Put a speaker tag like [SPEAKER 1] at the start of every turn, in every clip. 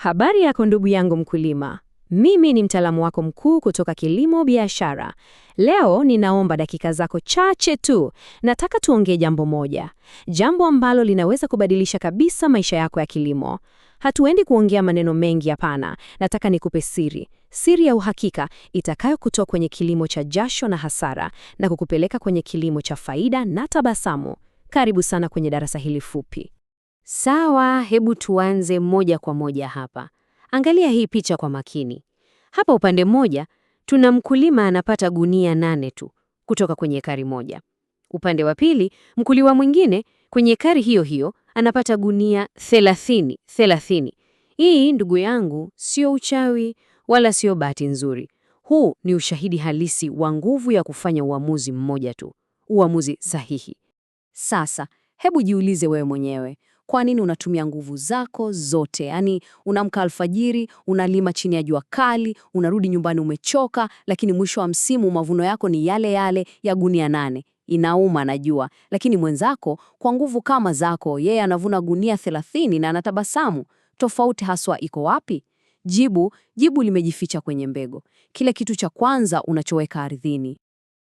[SPEAKER 1] Habari yako ndugu yangu mkulima. Mimi ni mtaalamu wako mkuu kutoka Kilimo Biashara. Leo ninaomba dakika zako chache tu. Nataka tuongee jambo moja. Jambo ambalo linaweza kubadilisha kabisa maisha yako ya kilimo. Hatuendi kuongea maneno mengi, hapana. Nataka nikupe siri. Siri ya uhakika itakayokutoa kwenye kilimo cha jasho na hasara na kukupeleka kwenye kilimo cha faida na tabasamu. Karibu sana kwenye darasa hili fupi.
[SPEAKER 2] Sawa, hebu tuanze moja kwa moja hapa. Angalia hii picha kwa makini. Hapa upande mmoja, tuna mkulima anapata gunia 8 tu kutoka kwenye ekari moja. Upande wa pili, mkulima mwingine kwenye ekari hiyo hiyo anapata gunia 30. Hii ndugu yangu, sio uchawi wala sio bahati nzuri. Huu ni ushahidi halisi wa nguvu ya kufanya uamuzi mmoja tu, uamuzi sahihi. Sasa, hebu jiulize wewe mwenyewe. Kwa nini unatumia nguvu zako zote? Yaani unaamka alfajiri, unalima chini ya jua kali, unarudi nyumbani umechoka, lakini mwisho wa msimu mavuno yako ni yale yale ya gunia 8. Inauma najua, lakini mwenzako kwa nguvu kama zako, yeye anavuna gunia 30 na anatabasamu. Tofauti haswa iko wapi? Jibu limejificha kwenye mbegu. Kile kitu cha kwanza unachoweka ardhini.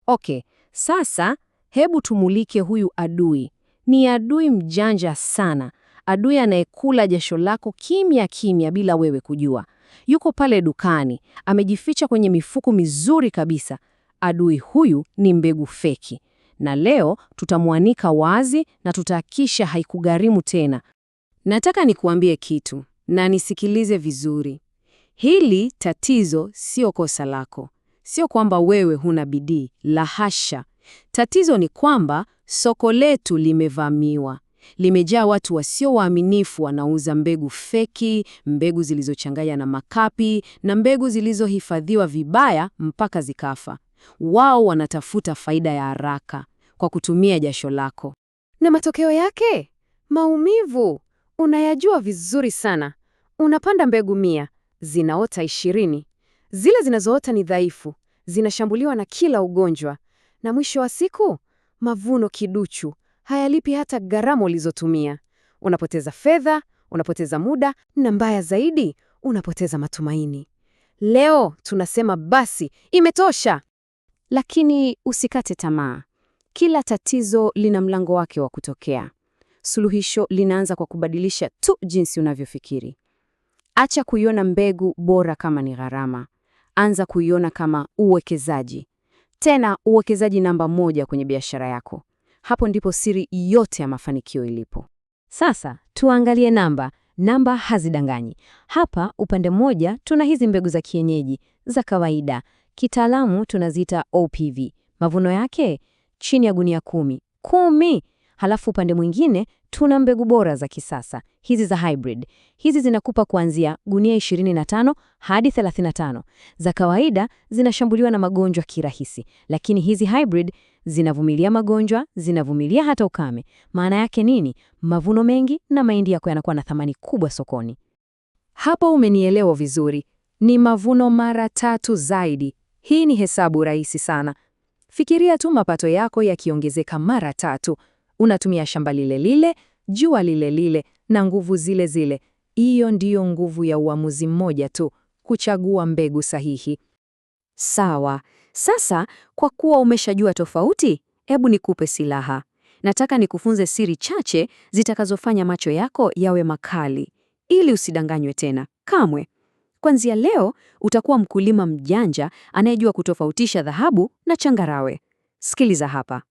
[SPEAKER 1] Okay, sasa hebu tumulike huyu adui. Ni adui mjanja sana. Adui anayekula jasho lako kimya kimya bila wewe kujua. Yuko pale dukani, amejificha kwenye mifuko mizuri kabisa. Adui huyu ni mbegu feki. Na leo tutamwanika wazi na tutahakisha haikugharimu tena. Nataka nikuambie kitu na nisikilize vizuri. Hili tatizo sio kosa lako. Sio kwamba wewe huna bidii, la hasha. Tatizo ni kwamba soko letu limevamiwa. Limejaa watu wasio waaminifu wanauza mbegu feki, mbegu zilizochanganya na makapi na mbegu zilizohifadhiwa vibaya mpaka zikafa. Wao wanatafuta faida ya haraka kwa kutumia jasho lako.
[SPEAKER 2] Na matokeo yake? Maumivu. Unayajua vizuri sana. Unapanda mbegu 100, zinaota 20. Zile zinazoota ni dhaifu, zinashambuliwa na kila ugonjwa. Na mwisho wa siku, mavuno kiduchu, hayalipi hata gharama ulizotumia. Unapoteza fedha, unapoteza muda, na mbaya zaidi, unapoteza matumaini. Leo tunasema basi, imetosha! Lakini usikate tamaa. Kila tatizo lina mlango wake wa kutokea. Suluhisho linaanza kwa kubadilisha tu jinsi unavyofikiri. Acha kuiona mbegu bora kama ni gharama. Anza kuiona kama uwekezaji. Tena uwekezaji namba 1 kwenye biashara yako. Hapo ndipo siri yote ya mafanikio ilipo.
[SPEAKER 1] Sasa tuangalie namba. Namba hazidanganyi. Hapa upande mmoja tuna hizi mbegu za kienyeji, za kawaida. Kitaalamu tunaziita OPV. Mavuno yake chini ya gunia 10. Halafu upande mwingine tuna mbegu bora za kisasa, hizi za hybrid. Hizi zinakupa kuanzia gunia 25 hadi 35. Za kawaida zinashambuliwa na magonjwa kirahisi, lakini hizi hybrid zinavumilia magonjwa, zinavumilia hata ukame. Maana yake nini? Mavuno mengi na mahindi yako yanakuwa na thamani kubwa sokoni. Hapo umenielewa vizuri. Ni mavuno mara 3 zaidi. Hii ni hesabu rahisi sana. Fikiria tu mapato yako yakiongezeka mara 3. Unatumia shamba lile lile, jua lile lile, na nguvu zile zile. Hiyo ndiyo nguvu ya uamuzi mmoja tu, kuchagua mbegu sahihi.
[SPEAKER 2] Sawa. Sasa, kwa kuwa umeshajua tofauti, hebu nikupe silaha. Nataka nikufunze siri chache zitakazofanya macho yako yawe makali, ili usidanganywe tena, kamwe. Kuanzia leo, utakuwa mkulima mjanja anayejua kutofautisha dhahabu na changarawe. Sikiliza hapa.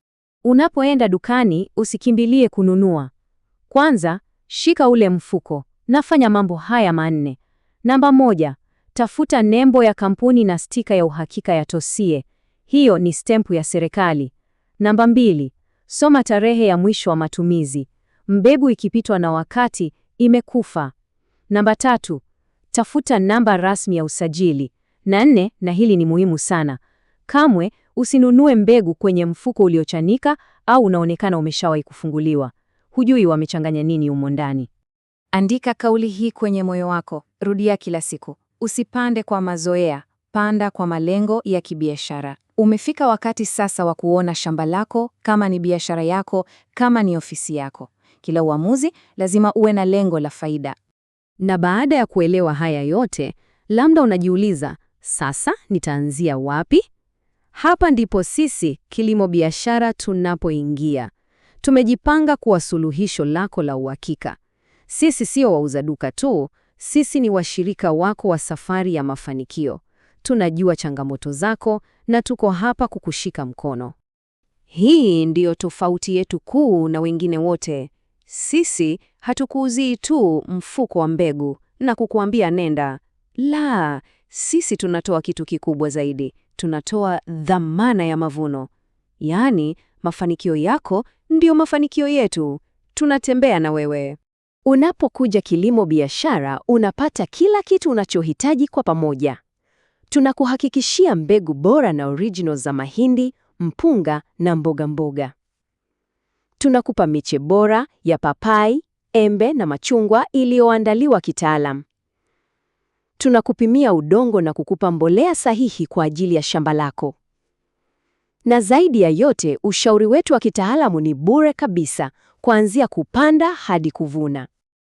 [SPEAKER 1] Unapoenda dukani, usikimbilie kununua. Kwanza, shika ule mfuko. Nafanya mambo haya 4. Namba 1, tafuta nembo ya kampuni na stika ya uhakika ya TOSIE. Hiyo ni stempu ya serikali. Namba 2, soma tarehe ya mwisho wa matumizi. Mbegu ikipitwa na wakati, imekufa. Namba 3, tafuta namba rasmi ya usajili. Na 4, na hili ni muhimu sana, kamwe usinunue mbegu kwenye mfuko uliochanika au unaonekana umeshawahi kufunguliwa. Hujui wamechanganya nini humo ndani.
[SPEAKER 2] Andika kauli hii kwenye moyo wako. Rudia kila siku. Usipande kwa mazoea, panda kwa malengo ya kibiashara. Umefika wakati sasa wa kuona shamba lako kama ni biashara yako, kama ni ofisi yako. Kila uamuzi lazima uwe na lengo la faida.
[SPEAKER 1] Na baada ya kuelewa haya yote, labda unajiuliza, sasa nitaanzia wapi? Hapa ndipo sisi Kilimo Biashara tunapoingia. Tumejipanga kuwa suluhisho lako la uhakika. Sisi sio wauza duka tu, sisi ni washirika wako wa safari ya mafanikio. Tunajua changamoto zako na tuko hapa kukushika mkono. Hii ndiyo tofauti yetu kuu na wengine wote. Sisi hatukuuzii tu mfuko wa mbegu na kukuambia nenda. La, sisi tunatoa kitu kikubwa zaidi. Tunatoa dhamana ya mavuno. Yaani, mafanikio yako ndiyo mafanikio yetu. Tunatembea na wewe. Unapokuja Kilimo Biashara, unapata kila kitu unachohitaji kwa pamoja. Tunakuhakikishia mbegu bora na original za mahindi, mpunga na mboga mboga. Tunakupa miche bora ya papai, embe na machungwa iliyoandaliwa kitaalam. Tunakupimia udongo na kukupa mbolea sahihi kwa ajili ya shamba lako. Na zaidi ya yote, ushauri wetu wa kitaalamu ni bure kabisa, kuanzia kupanda hadi kuvuna.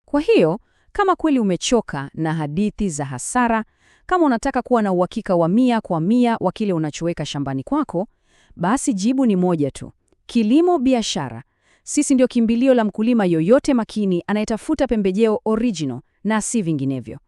[SPEAKER 3] Kwa hiyo, kama kweli umechoka na hadithi za hasara, kama unataka kuwa na uhakika wa 100% wa kile unachoweka shambani kwako, basi jibu ni moja tu: Kilimo Biashara. Sisi ndio kimbilio la mkulima yoyote makini anayetafuta pembejeo original na si vinginevyo.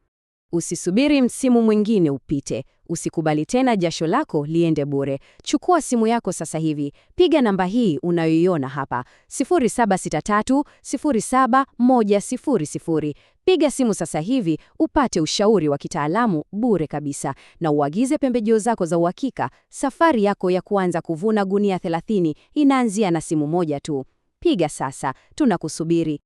[SPEAKER 1] Usisubiri msimu mwingine upite. Usikubali tena jasho lako liende bure. Chukua simu yako sasa hivi. Piga namba hii unayoiona hapa, 0763071000. Piga simu sasa hivi upate ushauri wa kitaalamu bure kabisa na uagize pembejeo zako za uhakika. Safari yako ya kuanza kuvuna gunia 30 inaanzia na simu moja tu. Piga sasa, tunakusubiri.